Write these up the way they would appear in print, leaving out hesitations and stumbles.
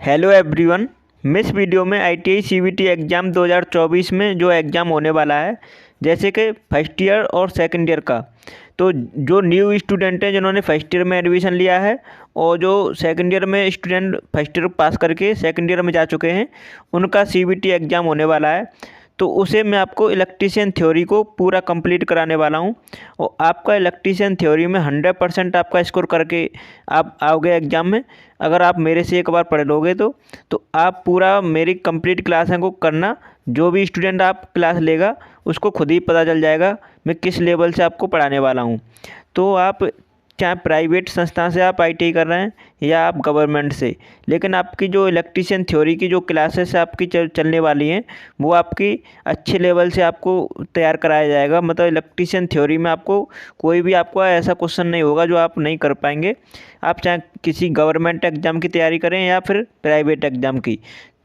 Hello everyone. मैं इस video में ITI CBT एग्ज़ाम 2024 में जो एग्ज़ाम होने वाला है, जैसे कि फर्स्ट ईयर और सेकंड ईयर का, तो जो न्यू स्टूडेंट हैं जिन्होंने फर्स्ट ईयर में एडमिशन लिया है और जो सेकंड ईयर में स्टूडेंट फर्स्ट ईयर पास करके सेकंड ईयर में जा चुके हैं, उनका CBT एग्ज़ाम होने वाला है। तो उसे मैं आपको इलेक्ट्रीशियन थ्योरी को पूरा कंप्लीट कराने वाला हूं और आपका इलेक्ट्रीशियन थ्योरी में 100% आपका स्कोर करके आप आओगे एग्ज़ाम में। अगर आप मेरे से एक बार पढ़ लोगे तो आप पूरा मेरी कंप्लीट क्लासें को करना। जो भी स्टूडेंट आप क्लास लेगा उसको खुद ही पता चल जाएगा मैं किस लेवल से आपको पढ़ाने वाला हूँ। तो आप चाहे प्राइवेट संस्था से आप ITI कर रहे हैं या आप गवर्नमेंट से, लेकिन आपकी जो इलेक्ट्रीशियन थ्योरी की जो क्लासेस आपकी चलने वाली हैं वो आपकी अच्छे लेवल से आपको तैयार कराया जाएगा। मतलब इलेक्ट्रीशियन थ्योरी में आपको कोई भी आपको ऐसा क्वेश्चन नहीं होगा जो आप नहीं कर पाएंगे। आप चाहे किसी गवर्नमेंट एग्ज़ाम की तैयारी करें या फिर प्राइवेट एग्ज़ाम की,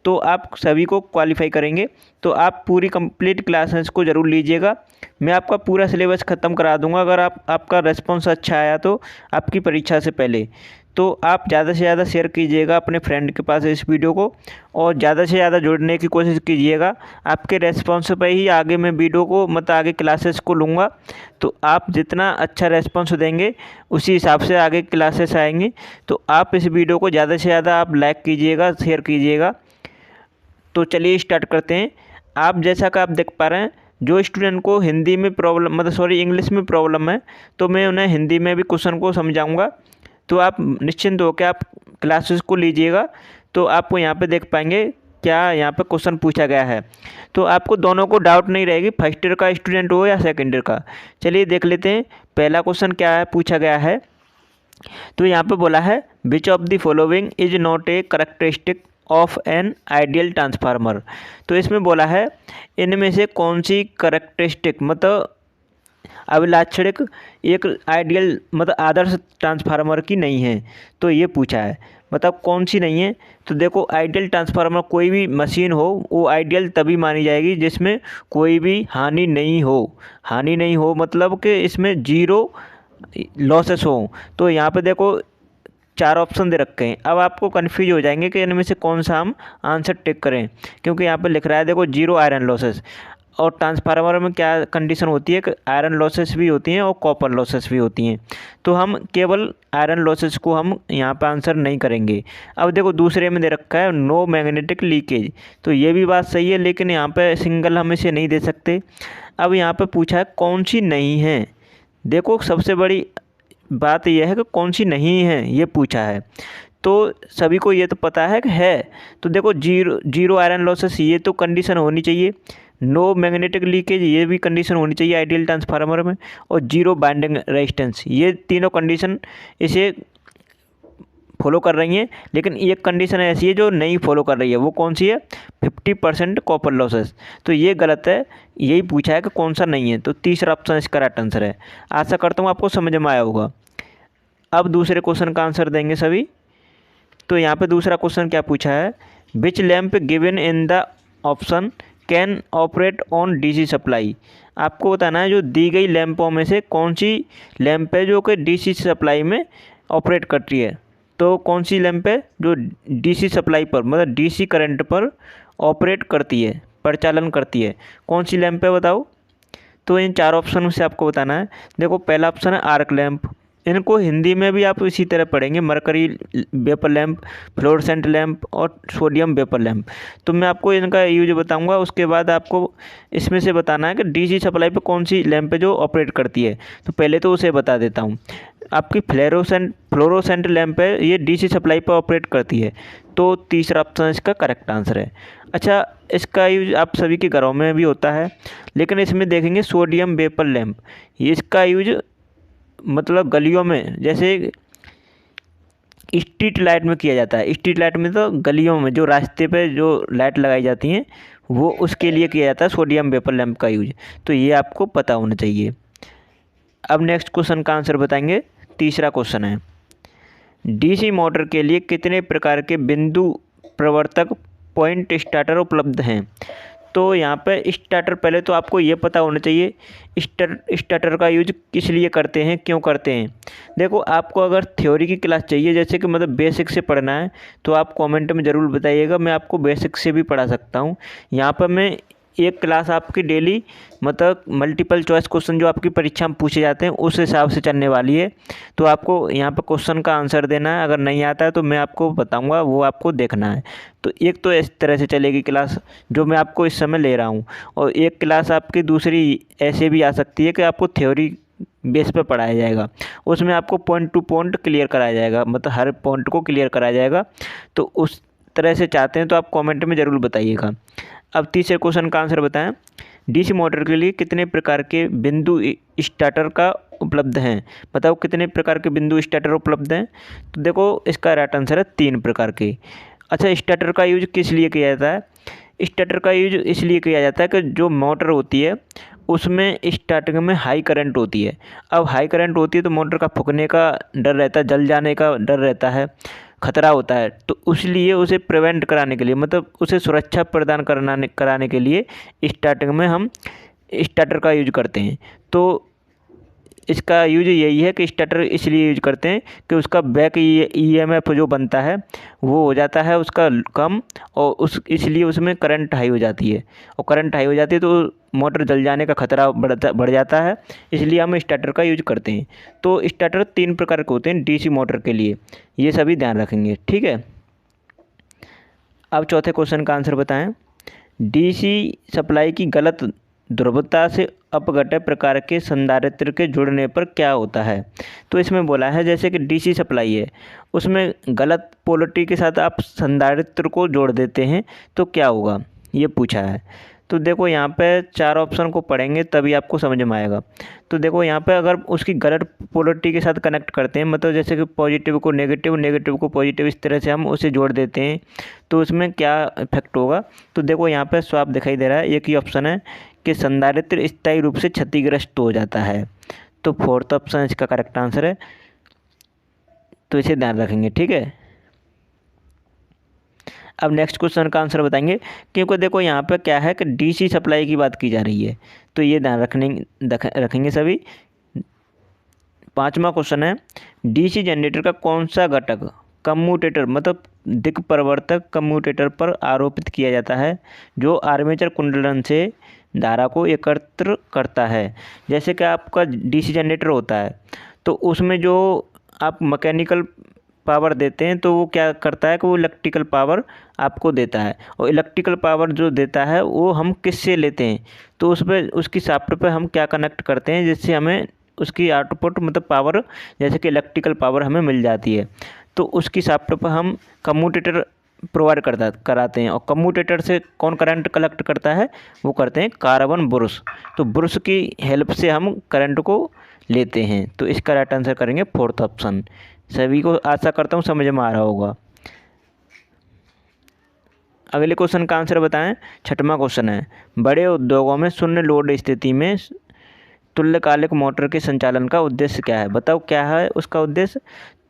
तो आप सभी को क्वालिफाई करेंगे। तो आप पूरी कंप्लीट क्लासेस को ज़रूर लीजिएगा। मैं आपका पूरा सिलेबस ख़त्म करा दूंगा अगर आपका रिस्पॉन्स अच्छा आया तो आपकी परीक्षा से पहले। तो आप ज़्यादा से ज़्यादा शेयर कीजिएगा अपने फ्रेंड के पास इस वीडियो को और ज़्यादा से ज़्यादा जुड़ने की कोशिश कीजिएगा। आपके रेस्पॉन्स पे ही आगे मैं वीडियो को मतलब आगे क्लासेस को लूँगा। तो आप जितना अच्छा रेस्पॉन्स देंगे उसी हिसाब से आगे क्लासेस आएंगी। तो आप इस वीडियो को ज़्यादा से ज़्यादा आप लाइक कीजिएगा, शेयर कीजिएगा। तो चलिए स्टार्ट करते हैं। आप जैसा कि आप देख पा रहे हैं, जो स्टूडेंट को हिंदी में प्रॉब्लम मतलब सॉरी इंग्लिश में प्रॉब्लम है तो मैं उन्हें हिंदी में भी क्वेश्चन को समझाऊंगा। तो आप निश्चिंत होकर आप क्लासेस को लीजिएगा। तो आपको यहाँ पे देख पाएंगे क्या यहाँ पे क्वेश्चन पूछा गया है। तो आपको दोनों को डाउट नहीं रहेगी, फर्स्ट ईयर का स्टूडेंट हो या सेकेंड ईयर का। चलिए देख लेते हैं पहला क्वेश्चन क्या है पूछा गया है। तो यहाँ पे बोला है which of the following is not a characteristic of an ideal transformer. तो इसमें बोला है इनमें से कौन सी करेक्टरिस्टिक मतलब अभिलाक्षणिक एक आइडियल मतलब आदर्श ट्रांसफार्मर की नहीं है। तो ये पूछा है मतलब कौन सी नहीं है। तो देखो आइडियल ट्रांसफार्मर कोई भी मशीन हो वो आइडियल तभी मानी जाएगी जिसमें कोई भी हानि नहीं हो। हानि नहीं हो मतलब कि इसमें जीरो लॉसेस हो। तो यहाँ पे देखो 4 ऑप्शन दे रखे हैं। अब आपको कन्फ्यूज हो जाएंगे कि इनमें से कौन सा हम आंसर टिक करें, क्योंकि यहाँ पे लिख रहा है देखो जीरो आयरन लॉसेस। और ट्रांसफार्मर में क्या कंडीशन होती है कि आयरन लॉसेस भी होती हैं और कॉपर लॉसेस भी होती हैं। तो हम केवल आयरन लॉसेस को हम यहाँ पे आंसर नहीं करेंगे। अब देखो दूसरे में दे रखा है नो मैग्नेटिक लीकेज। तो ये भी बात सही है, लेकिन यहाँ पे सिंगल हम इसे नहीं दे सकते। अब यहाँ पे पूछा है कौन सी नहीं है। देखो सबसे बड़ी बात यह है कि कौन सी नहीं है ये पूछा है। तो सभी को ये तो पता है कि है। तो देखो जीरो आयरन लॉसेस ये तो कंडीशन होनी चाहिए। नो मैग्नेटिक लीकेज ये भी कंडीशन होनी चाहिए आइडियल ट्रांसफार्मर में। और जीरो बाइंडिंग रेजिस्टेंस ये तीनों कंडीशन इसे फॉलो कर रही हैं। लेकिन एक कंडीशन ऐसी है जो नहीं फॉलो कर रही है, वो कौन सी है 50% कॉपर लॉसेस। तो ये गलत है, यही पूछा है कि कौन सा नहीं है। तो तीसरा ऑप्शन इसका राइट आंसर है। आशा करता हूँ आपको समझ में आया होगा। अब दूसरे क्वेश्चन का आंसर देंगे सभी। तो यहाँ पे दूसरा क्वेश्चन क्या पूछा है which lamp given in the option can operate on DC supply. आपको बताना है जो दी गई लैंपों में से कौन सी लैंप है जो कि DC सप्लाई में ऑपरेट करती है। तो कौन सी लैंप है जो DC सप्लाई पर मतलब DC करंट पर ऑपरेट करती है, परिचालन करती है, कौन सी लैंप है बताओ। तो इन 4 ऑप्शन में से आपको बताना है। देखो पहला ऑप्शन है आर्क लैंप। इनको हिंदी में भी आप इसी तरह पढ़ेंगे, mercury vapour lamp, fluorescent lamp और सोडियम वेपर लैंप। तो मैं आपको इनका यूज बताऊंगा, उसके बाद आपको इसमें से बताना है कि DC सप्लाई पे कौन सी लैंप है जो ऑपरेट करती है। तो पहले तो उसे बता देता हूँ। आपकी फ्लोरोसेंट लैंप है, ये DC सप्लाई पर ऑपरेट करती है। तो तीसरा ऑप्शन इसका करेक्ट आंसर है। अच्छा, इसका यूज आप सभी के घरों में भी होता है, लेकिन इसमें देखेंगे सोडियम वेपर लैंप, ये इसका यूज मतलब गलियों में जैसे स्ट्रीट लाइट में किया जाता है। स्ट्रीट लाइट में तो गलियों में जो रास्ते पे जो लाइट लगाई जाती हैं वो उसके लिए किया जाता है सोडियम वेपर लैंप का यूज। तो ये आपको पता होना चाहिए। अब नेक्स्ट क्वेश्चन का आंसर बताएंगे। तीसरा क्वेश्चन है DC मोटर के लिए कितने प्रकार के बिंदु प्रवर्तक पॉइंट स्टार्टर उपलब्ध हैं। तो यहाँ पे स्टार्टर, पहले तो आपको ये पता होना चाहिए स्टार्टर का यूज किस लिए करते हैं, क्यों करते हैं। देखो, आपको अगर थ्योरी की क्लास चाहिए, जैसे कि मतलब बेसिक से पढ़ना है, तो आप कमेंट में ज़रूर बताइएगा, मैं आपको बेसिक से भी पढ़ा सकता हूँ। यहाँ पर मैं एक क्लास आपकी डेली मतलब मल्टीपल चॉइस क्वेश्चन जो आपकी परीक्षा में पूछे जाते हैं उस हिसाब से चलने वाली है। तो आपको यहाँ पर क्वेश्चन का आंसर देना है, अगर नहीं आता है तो मैं आपको बताऊंगा, वो आपको देखना है। तो एक तो इस तरह से चलेगी क्लास जो मैं आपको इस समय ले रहा हूँ, और एक क्लास आपकी दूसरी ऐसे भी आ सकती है कि आपको थ्योरी बेस पे पढ़ाया जाएगा, उसमें आपको पॉइंट टू पॉइंट क्लियर कराया जाएगा, मतलब हर पॉइंट को क्लियर कराया जाएगा। तो उस तरह से चाहते हैं तो आप कमेंट में ज़रूर बताइएगा। अब तीसरे क्वेश्चन का आंसर बताएं, डीसी मोटर के लिए कितने प्रकार के बिंदु स्टार्टर का उपलब्ध हैं। बताओ कितने प्रकार के बिंदु स्टार्टर उपलब्ध हैं। तो देखो, इसका राइट आंसर है 3 प्रकार के। अच्छा, स्टार्टर का यूज किस लिए किया जाता है। स्टार्टर का यूज इसलिए किया जाता है कि जो मोटर होती है उसमें स्टार्टिंग में हाई करंट होती है। अब हाई करंट होती है तो मोटर का फूकने का डर रहता है, जल जाने का डर रहता है, खतरा होता है। तो इसलिए उसे प्रिवेंट कराने के लिए, मतलब उसे सुरक्षा प्रदान कराने के लिए स्टार्टिंग में हम स्टार्टर का यूज करते हैं। तो इसका यूज यही है कि स्टार्टर इसलिए यूज करते हैं कि उसका बैक ईएमएफ जो बनता है वो हो जाता है उसका कम, और इसलिए उसमें करंट हाई हो जाती है, और करंट हाई हो जाती है तो मोटर जल जाने का खतरा बढ़ जाता है, इसलिए हम स्टार्टर का यूज करते हैं। तो स्टार्टर 3 प्रकार के होते हैं डीसी मोटर के लिए, ये सभी ध्यान रखेंगे, ठीक है। अब चौथे क्वेश्चन का आंसर बताएं, डीसी सप्लाई की गलत ध्रुवता से अपघट्य प्रकार के संधारित्र के जुड़ने पर क्या होता है। तो इसमें बोला है जैसे कि डीसी सप्लाई है, उसमें गलत पोलरिटी के साथ आप संधारित्र को जोड़ देते हैं तो क्या होगा, ये पूछा है। तो देखो, यहाँ पे 4 ऑप्शन को पढ़ेंगे तभी आपको समझ में आएगा। तो देखो, यहाँ पे अगर उसकी गलत पोलरिटी के साथ कनेक्ट करते हैं, मतलब जैसे कि पॉजिटिव को नेगेटिव, नेगेटिव को पॉजिटिव, इस तरह से हम उसे जोड़ देते हैं तो उसमें क्या इफेक्ट होगा। तो देखो, यहाँ पे साफ दिखाई दे रहा है, एक ही ऑप्शन है कि संधारित्र स्थायी रूप से क्षतिग्रस्त हो जाता है। तो 4th ऑप्शन इसका करेक्ट आंसर है, तो इसे ध्यान रखेंगे, ठीक है। अब नेक्स्ट क्वेश्चन का आंसर बताएंगे, क्योंकि देखो यहाँ पे क्या है कि डीसी सप्लाई की बात की जा रही है, तो ये ध्यान रखेंगे सभी। 5वां क्वेश्चन है, डीसी जनरेटर का कौन सा घटक कम्यूटेटर मतलब दिक् परिवर्तक कम्यूटेटर पर आरोपित किया जाता है जो आर्मेचर कुंडलन से धारा को एकत्र करता है। जैसे कि आपका डीसी जनरेटर होता है तो उसमें जो आप मैकेनिकल पावर देते हैं तो वो क्या करता है कि वो इलेक्ट्रिकल पावर आपको देता है, और इलेक्ट्रिकल पावर जो देता है वो हम किससे लेते हैं, तो उस पर उसकी शाफ्ट पे हम क्या कनेक्ट करते हैं जिससे हमें उसकी आउटपुट मतलब पावर, जैसे कि इलेक्ट्रिकल पावर हमें मिल जाती है। तो उसकी शाफ्ट पर हम कम्यूटेटर प्रोवाइड कराते हैं, और कम्यूटेटर से कौन करंट कलेक्ट करता है, वो करते हैं कार्बन ब्रश। तो ब्रश की हेल्प से हम करंट को लेते हैं। तो इसका राइट आंसर करेंगे 4th ऑप्शन। सभी को आशा करता हूँ समझ में आ रहा होगा। अगले क्वेश्चन का आंसर बताएं। 6वां क्वेश्चन है, बड़े उद्योगों में शून्य लोड स्थिति में तुल्यकालिक मोटर के संचालन का उद्देश्य क्या है। बताओ क्या है उसका उद्देश्य।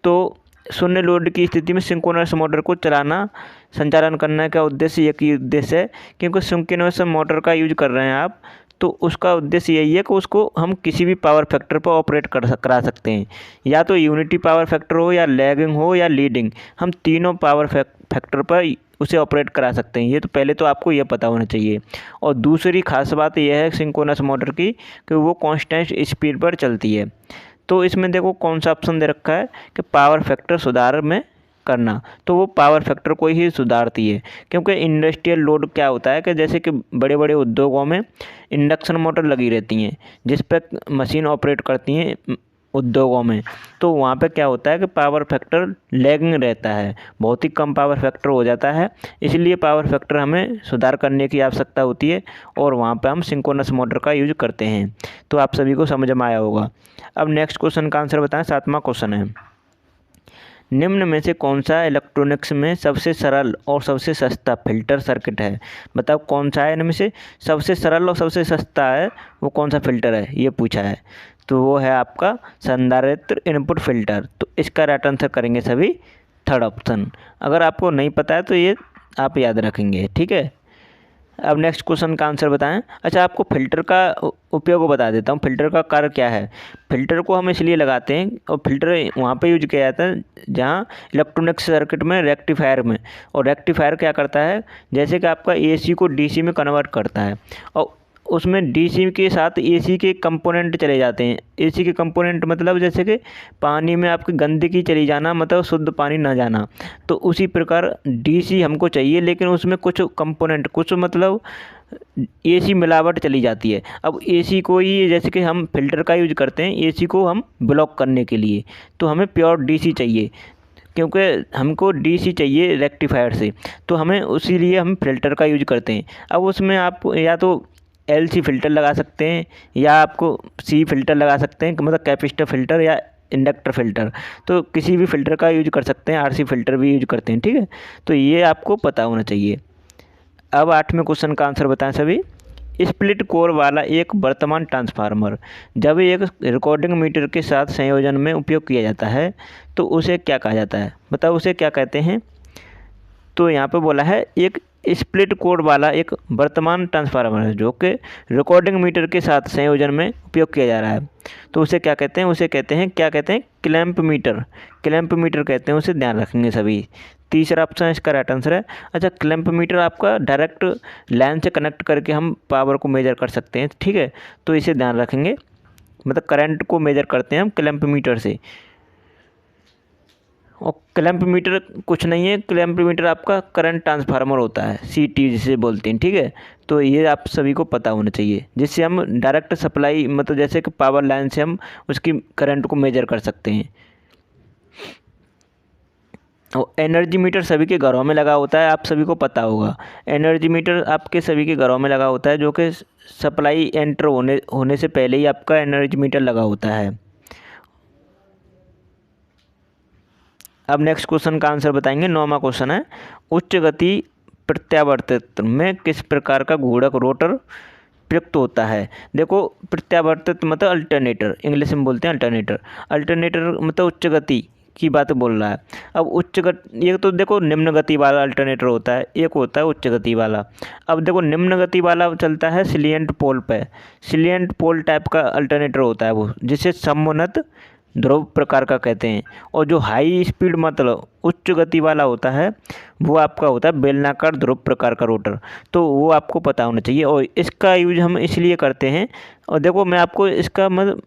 तो शून्य लोड की स्थिति में सिंक्रोनस मोटर को संचालन करने का उद्देश्य एक ही उद्देश्य है, क्योंकि सिंक्रोनस मोटर का यूज कर रहे हैं आप, तो उसका उद्देश्य यही है कि उसको हम किसी भी पावर फैक्टर पर ऑपरेट करा सकते हैं, या तो यूनिटी पावर फैक्टर हो या लैगिंग हो या लीडिंग, हम तीनों पावर फैक्टर पर उसे ऑपरेट करा सकते हैं। ये तो पहले तो आपको ये पता होना चाहिए। और दूसरी खास बात यह है सिंक्रोनस मोटर की कि वो कांस्टेंट स्पीड पर चलती है। तो इसमें देखो कौन सा ऑप्शन दे रखा है कि पावर फैक्टर सुधार में करना, तो वो पावर फैक्टर को ही सुधारती है। क्योंकि इंडस्ट्रियल लोड क्या होता है कि जैसे कि बड़े बड़े उद्योगों में इंडक्शन मोटर लगी रहती हैं जिस पर मशीन ऑपरेट करती हैं उद्योगों में, तो वहाँ पे क्या होता है कि पावर फैक्टर लैगिंग रहता है, बहुत ही कम पावर फैक्टर हो जाता है, इसलिए पावर फैक्टर हमें सुधार करने की आवश्यकता होती है, और वहाँ पे हम सिंक्रोनस मोटर का यूज करते हैं। तो आप सभी को समझ में आया होगा। अब नेक्स्ट क्वेश्चन का आंसर बताएं। 7वां क्वेश्चन है, निम्न में से कौन सा इलेक्ट्रॉनिक्स में सबसे सरल और सबसे सस्ता फिल्टर सर्किट है। बताओ कौन सा है इनमें से सबसे सरल और सबसे सस्ता है, वो कौन सा फिल्टर है, ये पूछा है। तो वो है आपका संधारित्र इनपुट फिल्टर। तो इसका राइट आंसर करेंगे सभी 3rd ऑप्शन। अगर आपको नहीं पता है तो ये आप याद रखेंगे, ठीक है। अब नेक्स्ट क्वेश्चन का आंसर बताएं। अच्छा, आपको फ़िल्टर का उपयोग बता देता हूँ। फ़िल्टर का कार्य क्या है। फ़िल्टर को हम इसलिए लगाते हैं और फ़िल्टर वहाँ पे यूज किया जाता है जहाँ इलेक्ट्रॉनिक्स सर्किट में, रेक्टिफायर में। और रेक्टिफायर क्या करता है, जैसे कि आपका एसी को डीसी में कन्वर्ट करता है और उसमें डीसी के साथ एसी के कंपोनेंट चले जाते हैं। एसी के कंपोनेंट मतलब जैसे कि पानी में आपकी गंदगी चली जाना, मतलब शुद्ध पानी ना जाना। तो उसी प्रकार डीसी हमको चाहिए, लेकिन उसमें कुछ कंपोनेंट, कुछ मतलब एसी मिलावट चली जाती है। अब एसी को ही, जैसे कि हम फ़िल्टर का यूज करते हैं एसी को हम ब्लॉक करने के लिए, तो हमें प्योर डीसी चाहिए, क्योंकि हमको डीसी चाहिए रेक्टिफायर से, तो हमें उसी लिए हम फ़िल्टर का यूज करते हैं। अब उसमें आप या तो एलसी फ़िल्टर लगा सकते हैं या आपको सी फ़िल्टर लगा सकते हैं, मतलब कैपेसिटर फ़िल्टर या इंडक्टर फ़िल्टर। तो किसी भी फ़िल्टर का यूज कर सकते हैं, आरसी फ़िल्टर भी यूज करते हैं, ठीक है। तो ये आपको पता होना चाहिए। अब 8वें क्वेश्चन का आंसर बताएं सभी। स्प्लिट कोर वाला एक वर्तमान ट्रांसफार्मर जब एक रिकॉर्डिंग मीटर के साथ संयोजन में उपयोग किया जाता है तो उसे क्या कहा जाता है, बताओ उसे क्या कहते हैं। तो यहाँ पे बोला है एक स्प्लिट कोड वाला एक वर्तमान ट्रांसफार्मर है जो कि रिकॉर्डिंग मीटर के साथ संयोजन में उपयोग किया जा रहा है, तो उसे क्या कहते हैं, उसे कहते हैं, क्या कहते हैं, क्लैंप मीटर। क्लैंप मीटर कहते हैं, उसे ध्यान रखेंगे सभी। तीसरा ऑप्शन इसका राइट आंसर है। अच्छा, क्लैंप मीटर आपका डायरेक्ट लाइन से कनेक्ट करके हम पावर को मेजर कर सकते हैं, ठीक है, तो इसे ध्यान रखेंगे, मतलब करंट को मेजर करते हैं हम क्लैंप मीटर से। और क्लैंप मीटर कुछ नहीं है, क्लैंप मीटर आपका करंट ट्रांसफार्मर होता है, सीटी जिसे बोलते हैं, ठीक है। तो ये आप सभी को पता होना चाहिए, जिससे हम डायरेक्ट सप्लाई, मतलब जैसे कि पावर लाइन से हम उसकी करंट को मेजर कर सकते हैं। और एनर्जी मीटर सभी के घरों में लगा होता है, आप सभी को पता होगा। एनर्जी मीटर आपके सभी के घरों में लगा होता है, जो कि सप्लाई एंटर होने से पहले ही आपका एनर्जी मीटर लगा होता है। अब नेक्स्ट क्वेश्चन का आंसर बताएंगे। 9वां क्वेश्चन है, उच्च गति प्रत्यावर्तित में किस प्रकार का घूर्णक रोटर प्रयुक्त होता है। देखो, प्रत्यावर्तित मतलब अल्टरनेटर, इंग्लिश में बोलते हैं अल्टरनेटर। अल्टरनेटर मतलब उच्च गति की बात बोल रहा है। अब उच्च गति, ये तो देखो निम्न गति वाला अल्टरनेटर होता है, एक होता है उच्च गति वाला। अब देखो निम्न गति वाला चलता है सिलिएंट पोल पे, सिलिएंट पोल टाइप का अल्टरनेटर होता है वो, जिसे समुन्नत ध्रुव प्रकार का कहते हैं। और जो हाई स्पीड मतलब उच्च गति वाला होता है वो आपका होता है बेलनाकार ध्रुव प्रकार का रोटर, तो वो आपको पता होना चाहिए। और इसका यूज हम इसलिए करते हैं, और देखो मैं आपको इसका मतलब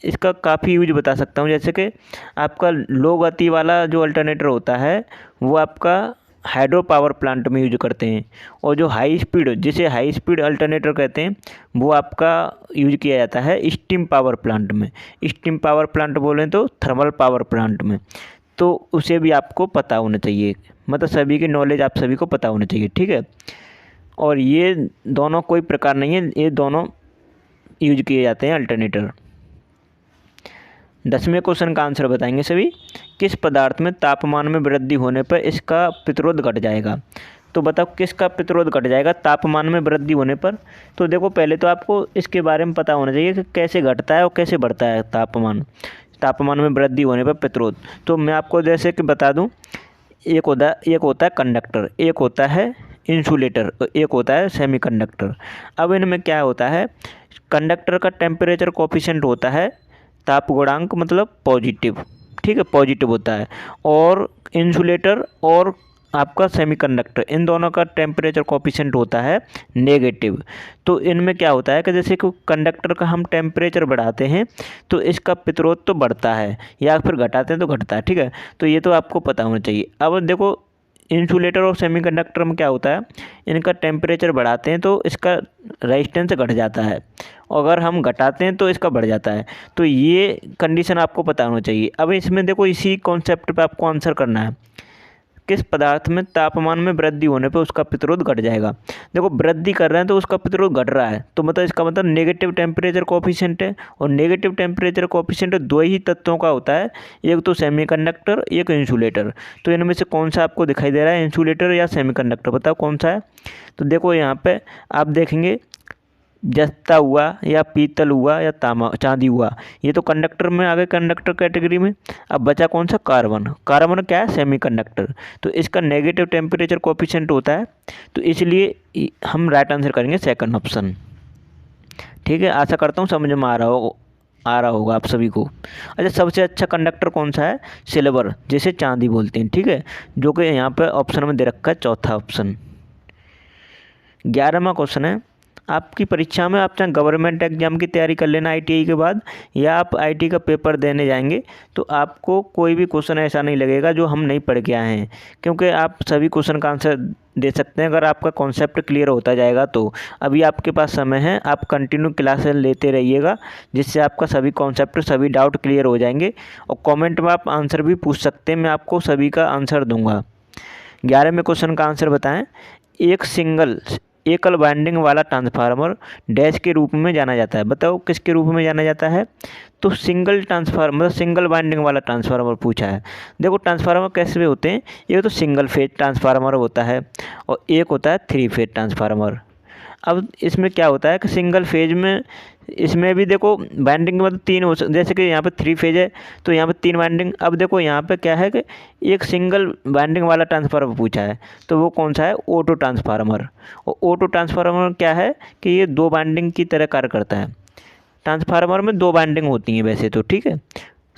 इसका काफ़ी यूज बता सकता हूँ। जैसे कि आपका लो गति वाला जो अल्टरनेटर होता है वो आपका हाइड्रो पावर प्लांट में यूज करते हैं, और जो हाई स्पीड, जिसे हाई स्पीड अल्टरनेटर कहते हैं, वो आपका यूज किया जाता है स्टीम पावर प्लांट में। स्टीम पावर प्लांट बोलें तो थर्मल पावर प्लांट में, तो उसे भी आपको पता होना चाहिए, मतलब सभी की नॉलेज आप सभी को पता होना चाहिए, ठीक है। और ये दोनों कोई प्रकार नहीं है, ये दोनों यूज किए जाते हैं अल्टरनेटर। 10वें क्वेश्चन का आंसर बताएंगे सभी। किस पदार्थ में तापमान में वृद्धि होने पर इसका प्रतिरोध घट जाएगा। तो बताओ किसका प्रतिरोध घट जाएगा तापमान में वृद्धि होने पर। तो देखो पहले तो आपको इसके बारे में पता होना चाहिए कि कैसे घटता है और कैसे बढ़ता है तापमान में वृद्धि होने पर प्रतिरोध। तो मैं आपको जैसे कि बता दूं, एक होता है कंडक्टर, एक होता है इंसुलेटर, एक होता है सेमीकंडक्टर। अब इनमें क्या होता है, कंडक्टर का टेम्परेचर कोफिशिएंट होता है ताप गुणांक, मतलब पॉजिटिव, ठीक है, पॉजिटिव होता है। और इंसुलेटर और आपका सेमीकंडक्टर, इन दोनों का टेम्परेचर कोफिशिएंट होता है नेगेटिव। तो इनमें क्या होता है कि जैसे कि कंडक्टर का हम टेम्परेचर बढ़ाते हैं तो इसका प्रतिरोध तो बढ़ता है, या फिर घटाते हैं तो घटता है, ठीक है। तो ये तो आपको पता होना चाहिए। अब देखो इंसुलेटर और सेमीकंडक्टर में क्या होता है, इनका टेम्परेचर बढ़ाते हैं तो इसका रेजिस्टेंस घट जाता है, और अगर हम घटाते हैं तो इसका बढ़ जाता है। तो ये कंडीशन आपको पता होना चाहिए। अब इसमें देखो इसी कॉन्सेप्ट पे आपको आंसर करना है, किस पदार्थ में तापमान में वृद्धि होने पर उसका प्रतिरोध घट जाएगा। देखो वृद्धि कर रहे हैं तो उसका प्रतिरोध घट रहा है, तो मतलब इसका मतलब नेगेटिव टेम्परेचर कोफिशिएंट है। और नेगेटिव टेम्परेचर कोफिशिएंट दो ही तत्वों का होता है, एक तो सेमीकंडक्टर, एक इंसुलेटर। तो इनमें से कौन सा आपको दिखाई दे रहा है, इंसुलेटर या सेमीकंडक्टर, बताओ कौन सा है। तो देखो यहाँ पे आप देखेंगे जस्ता हुआ या पीतल हुआ या तांबा चांदी हुआ, ये तो कंडक्टर में आ गए, कंडक्टर कैटेगरी में। अब बचा कौन सा? कार्बन। कार्बन क्या है? सेमीकंडक्टर। तो इसका नेगेटिव टेम्परेचर कोफिशिएंट होता है, तो इसलिए हम राइट आंसर करेंगे सेकंड ऑप्शन। ठीक है, आशा करता हूँ समझ में आ रहा होगा आप सभी को। अच्छा, सबसे अच्छा कंडक्टर कौन सा है? सिल्वर, जिसे चांदी बोलते हैं। ठीक है, जो कि यहाँ पे ऑप्शन में दे रखा है, चौथा ऑप्शन। 11वां क्वेश्चन है, आपकी परीक्षा में आप चाहे गवर्नमेंट एग्जाम की तैयारी कर लेना आईटीआई के बाद, या आप आईटी का पेपर देने जाएंगे, तो आपको कोई भी क्वेश्चन ऐसा नहीं लगेगा जो हम नहीं पढ़ के आए हैं, क्योंकि आप सभी क्वेश्चन का आंसर दे सकते हैं अगर आपका कॉन्सेप्ट क्लियर होता जाएगा तो। अभी आपके पास समय है, आप कंटिन्यू क्लासेस लेते रहिएगा, जिससे आपका सभी कॉन्सेप्ट, सभी डाउट क्लियर हो जाएंगे। और कमेंट में आप आंसर भी पूछ सकते हैं, मैं आपको सभी का आंसर दूंगा। 11वें क्वेश्चन का आंसर बताएं। एकल वाइंडिंग वाला ट्रांसफार्मर डैश के रूप में जाना जाता है। बताओ किसके रूप में जाना जाता है? तो सिंगल ट्रांसफार्मर, सिंगल वाइंडिंग वाला ट्रांसफार्मर पूछा है। देखो ट्रांसफार्मर कैसे होते हैं, एक तो सिंगल फेज ट्रांसफार्मर होता है और एक होता है 3 फेज ट्रांसफार्मर। अब इसमें क्या होता है कि सिंगल फेज में, इसमें भी देखो वाइंडिंग मतलब 3 हो, जैसे कि यहाँ पे 3 फेज है तो यहाँ पे 3 वाइंडिंग। अब देखो यहाँ पे क्या है कि एक सिंगल वाइंडिंग वाला ट्रांसफार्मर पूछा है, तो वो कौन सा है? Auto transformer. और ऑटो ट्रांसफार्मर क्या है कि ये 2 वाइंडिंग की तरह कार्य करता है। ट्रांसफार्मर में 2 वाइंडिंग होती हैं वैसे तो, ठीक है,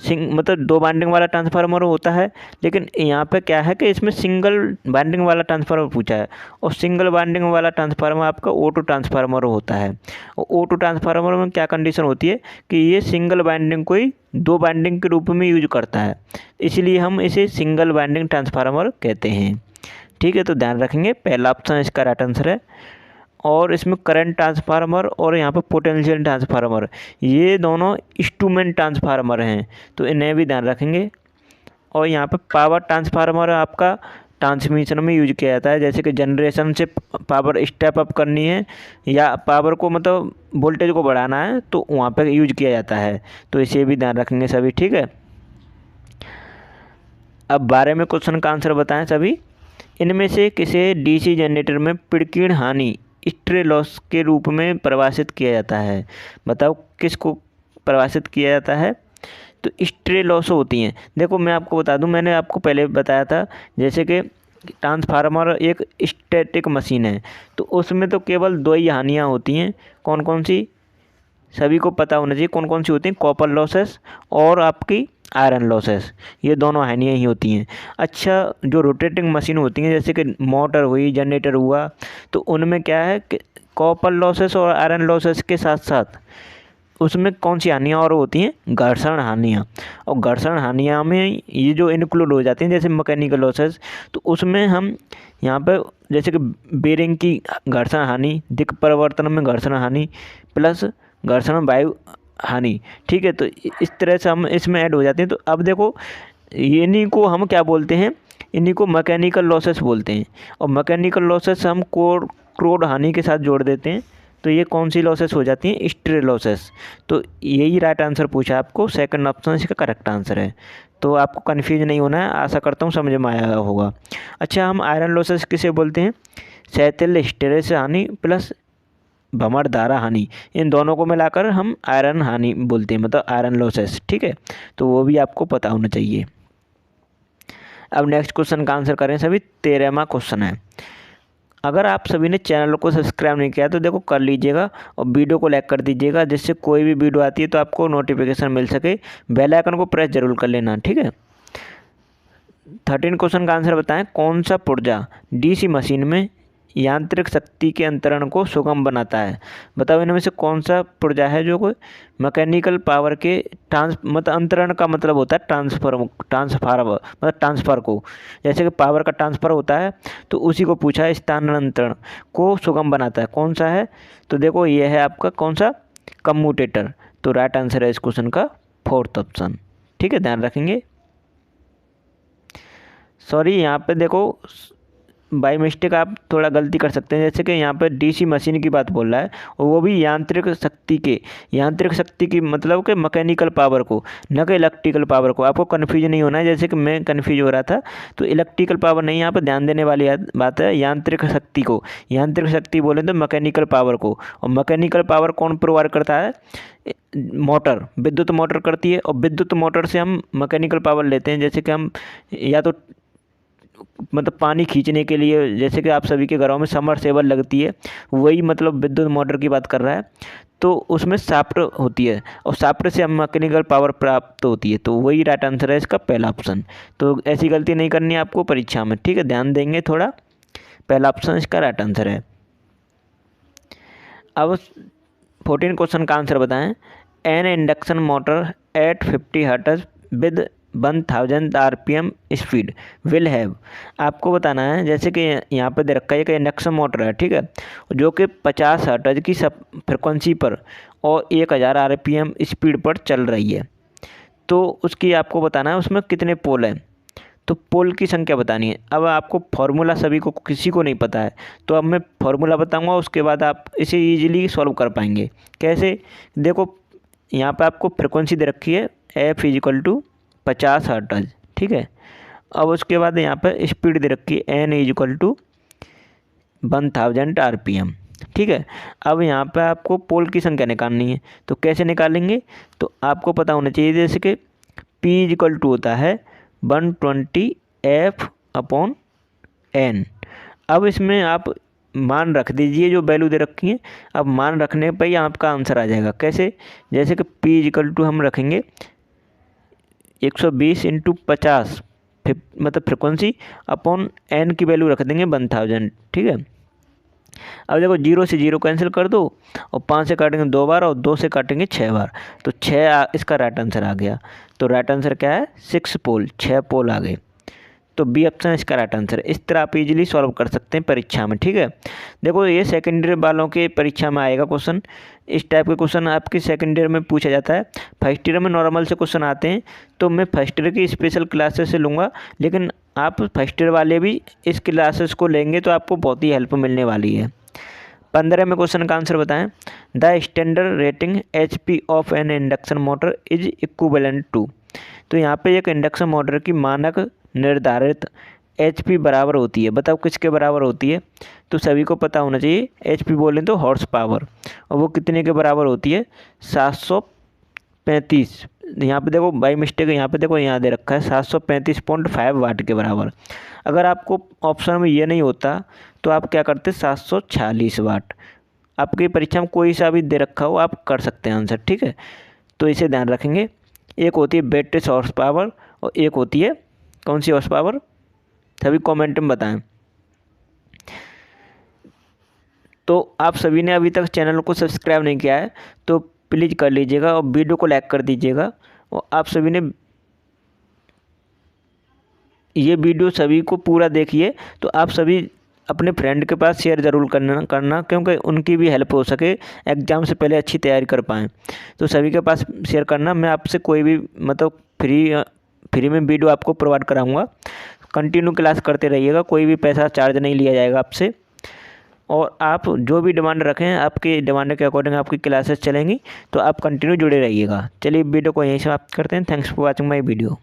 मतलब 2 वाइंडिंग वाला ट्रांसफार्मर होता है, लेकिन यहाँ पे क्या है कि इसमें सिंगल वाइंडिंग वाला ट्रांसफार्मर पूछा है, और सिंगल वाइंडिंग वाला ट्रांसफार्मर आपका ऑटो ट्रांसफार्मर होता है। और ऑटो ट्रांसफार्मर में क्या कंडीशन होती है कि ये सिंगल वाइंडिंग को ही 2 वाइंडिंग के रूप में यूज करता है, इसलिए हम इसे सिंगल वाइंडिंग ट्रांसफार्मर कहते हैं। ठीक है, तो ध्यान रखेंगे, पहला ऑप्शन इसका राइट आंसर है। और इसमें करंट ट्रांसफार्मर और यहाँ पर पोटेंशियल ट्रांसफार्मर, ये दोनों इंस्ट्रूमेंट ट्रांसफार्मर हैं, तो इन्हें भी ध्यान रखेंगे। और यहाँ पर पावर ट्रांसफार्मर आपका ट्रांसमिशन में यूज किया जाता है, जैसे कि जनरेशन से पावर स्टेप अप करनी है या पावर को मतलब वोल्टेज को बढ़ाना है, तो वहाँ पर यूज किया जाता है, तो इसे भी ध्यान रखेंगे सभी। ठीक है, अब 12वें क्वेश्चन का आंसर बताएं सभी। इनमें से किसे डीसी जनरेटर में विकिरण हानि, स्ट्रे लॉस के रूप में परिभाषित किया जाता है? बताओ किसको परिभाषित किया जाता है? तो स्ट्रे लॉस होती हैं। देखो मैं आपको बता दूं, मैंने आपको पहले बताया था, जैसे कि ट्रांसफार्मर एक स्टैटिक मशीन है, तो उसमें तो केवल 2 ही हानियाँ होती हैं। कौन कौन सी? सभी को पता होना चाहिए कौन कौन सी होती हैं। कॉपर लॉसेस और आपकी आयरन लॉसेस, ये दोनों हानियाँ ही होती हैं। अच्छा, जो रोटेटिंग मशीन होती हैं, जैसे कि मोटर हुई, जनरेटर हुआ, तो उनमें क्या है कि कॉपर लॉसेस और आयरन लॉसेस के साथ साथ उसमें कौन सी हानियाँ और होती हैं? घर्षण हानियाँ। और घर्षण हानियाँ में ये जो इंक्लूड हो जाती हैं, जैसे मैकेनिकल लॉसेस, तो उसमें हम यहाँ पर जैसे कि बेरिंग की घर्षण हानि, दिक् परिवर्तन में घर्षण हानि, प्लस घर्षण वायु हानि। ठीक है, तो इस तरह से हम इसमें ऐड हो जाते हैं। तो अब देखो इन्हीं को हम क्या बोलते हैं? इन्हीं को मैकेनिकल लॉसेस बोलते हैं। और मैकेनिकल लॉसेस हम क्रोड हानि के साथ जोड़ देते हैं, तो ये कौन सी लॉसेस हो जाती हैं? Stray losses. तो यही राइट आंसर पूछा आपको, सेकंड ऑप्शन इसका करेक्ट आंसर है। तो आपको कन्फ्यूज नहीं होना है, आशा करता हूँ समझ में आया होगा। अच्छा, हम आयरन लॉसेस किसे बोलते हैं? शैथिल्य हिस्टेरेसिस हानि प्लस भंवरधारा हानि, इन दोनों को मिलाकर हम आयरन हानि बोलते हैं, मतलब आयरन लॉसेस। ठीक है, तो वो भी आपको पता होना चाहिए। अब नेक्स्ट क्वेश्चन का आंसर करें सभी। 13वां क्वेश्चन है, अगर आप सभी ने चैनल को सब्सक्राइब नहीं किया तो देखो कर लीजिएगा और वीडियो को लाइक कर दीजिएगा, जिससे कोई भी वीडियो आती है तो आपको नोटिफिकेशन मिल सके। बेल आइकन को प्रेस जरूर कर लेना। ठीक है, 13 क्वेश्चन का आंसर बताएं। कौन सा पुर्जा डीसी मशीन में यांत्रिक शक्ति के अंतरण को सुगम बनाता है? बताओ इनमें से कौन सा पुर्जा है जो कोई मैकेनिकल पावर के मतलब अंतरण का मतलब होता है ट्रांसफर मतलब ट्रांसफ़र को, जैसे कि पावर का ट्रांसफ़र होता है, तो उसी को पूछा है, स्थानांतरण को सुगम बनाता है। कौन सा है? तो देखो ये है आपका कौन सा? कम्यूटेटर। तो राइट आंसर है इस क्वेश्चन का 4th ऑप्शन। ठीक है, ध्यान रखेंगे। सॉरी, यहाँ पे देखो बाई मिस्टेक आप थोड़ा गलती कर सकते हैं। जैसे कि यहाँ पर डीसी मशीन की बात बोल रहा है और वो भी यांत्रिक शक्ति की मतलब कि मैकेनिकल पावर को, न कि इलेक्ट्रिकल पावर को। आपको कन्फ्यूज नहीं होना है, जैसे कि मैं कन्फ्यूज हो रहा था। तो इलेक्ट्रिकल पावर नहीं, यहाँ पर ध्यान देने वाली बात है यांत्रिक शक्ति को। यांत्रिक शक्ति बोले तो मैकेनिकल पावर को, और मैकेनिकल पावर कौन प्रोवाइड करता है? मोटर, विद्युत मोटर करती है। और विद्युत मोटर से हम मैकेनिकल पावर लेते हैं, जैसे कि हम या तो मतलब पानी खींचने के लिए, जैसे कि आप सभी के घरों में समरसेबल लगती है, वही मतलब विद्युत मोटर की बात कर रहा है। तो उसमें शाफ्ट होती है और शाफ्ट से हम मैकेनिकल पावर प्राप्त होती है। तो वही राइट आंसर है इसका पहला ऑप्शन। तो ऐसी गलती नहीं करनी है आपको परीक्षा में, ठीक है, ध्यान देंगे थोड़ा। पहला ऑप्शन इसका राइट आंसर है। अब 14 क्वेश्चन का आंसर बताएं। N induction motor eight 50 hertz with 1000 RPM speed will have. आपको बताना है, जैसे कि यहाँ पे दे रखा है कि इंडक्शन मोटर है, ठीक है, जो कि 50 हर्ट्ज की सब फ्रिक्वेंसी पर और 1000 RPM स्पीड पर चल रही है। तो उसकी आपको बताना है उसमें कितने पोल हैं। तो पोल की संख्या बतानी है। अब आपको फार्मूला सभी को, किसी को नहीं पता है, तो अब मैं फार्मूला बताऊंगा, उसके बाद आप इसे इजीली सॉल्व कर पाएंगे। कैसे? देखो यहाँ पे आपको फ्रिक्वेंसी दे रखी है F = 50 हर्ट्ज, ठीक है। अब उसके बाद यहाँ पर स्पीड दे रखी है N = 1000 RPM, ठीक है। अब यहाँ पे आपको पोल की संख्या निकालनी है। तो कैसे निकालेंगे? तो आपको पता होना चाहिए, जैसे कि P = होता है 120 F/N। अब इसमें आप मान रख दीजिए जो वैल्यू दे रखी है। अब मान रखने पर ही आपका आंसर आ जाएगा। कैसे? जैसे कि P = हम रखेंगे 120 × 50 मतलब फ्रिक्वेंसी अपॉन N की वैल्यू रख देंगे 1000, ठीक है। अब देखो 0 से 0 कैंसिल कर दो और 5 से काटेंगे 2 बार और 2 से काटेंगे 6 बार, तो 6 इसका राइट आंसर आ गया। तो राइट आंसर क्या है? 6 पोल, 6 पोल आ गए। तो बी ऑप्शन इसका राइट आंसर है। इस तरह आप इजीली सॉल्व कर सकते हैं परीक्षा में, ठीक है। देखो ये सेकेंडरी वालों के परीक्षा में आएगा क्वेश्चन। इस टाइप के क्वेश्चन आपके सेकेंडरी में पूछा जाता है। फर्स्ट ईयर में नॉर्मल से क्वेश्चन आते हैं, तो मैं फर्स्ट ईयर की स्पेशल क्लासेस से लूँगा, लेकिन आप फर्स्ट ईयर वाले भी इस क्लासेस को लेंगे तो आपको बहुत ही हेल्प मिलने वाली है। 15 में क्वेश्चन का आंसर बताएं। The standard rating HP of an induction motor is equivalent to. तो यहाँ पे एक इंडक्शन मोटर की मानक निर्धारित HP बराबर होती है। बताओ किसके बराबर होती है? तो सभी को पता होना चाहिए, HP बोलें तो हॉर्स पावर, और वो कितने के बराबर होती है? 735। यहाँ पे देखो बाई मिस्टेक, यहाँ पे देखो यहाँ दे रखा है 735.5 वाट के बराबर। अगर आपको ऑप्शन में ये नहीं होता तो आप क्या करते? 746 वाट। आपकी परीक्षा में कोई सा भी दे रखा हो आप कर सकते हैं आंसर, ठीक है। तो इसे ध्यान रखेंगे। एक होती है बैटरी हॉर्स पावर और एक होती है कौन सी हॉर्स पावर? सभी कमेंट में बताएं। तो आप सभी ने अभी तक चैनल को सब्सक्राइब नहीं किया है तो प्लीज़ कर लीजिएगा और वीडियो को लाइक कर दीजिएगा। और आप सभी ने ये वीडियो सभी को पूरा देखिए, तो आप सभी अपने फ्रेंड के पास शेयर ज़रूर करना क्योंकि उनकी भी हेल्प हो सके, एग्ज़ाम से पहले अच्छी तैयारी कर पाएँ। तो सभी के पास शेयर करना। मैं आपसे कोई भी मतलब फ्री में वीडियो आपको प्रोवाइड कराऊंगा। कंटिन्यू क्लास करते रहिएगा, कोई भी पैसा चार्ज नहीं लिया जाएगा आपसे। और आप जो भी डिमांड रखें, आपकी डिमांड के अकॉर्डिंग आपकी क्लासेस चलेंगी, तो आप कंटिन्यू जुड़े रहिएगा। चलिए वीडियो को यहीं समाप्त करते हैं। Thanks for watching my video.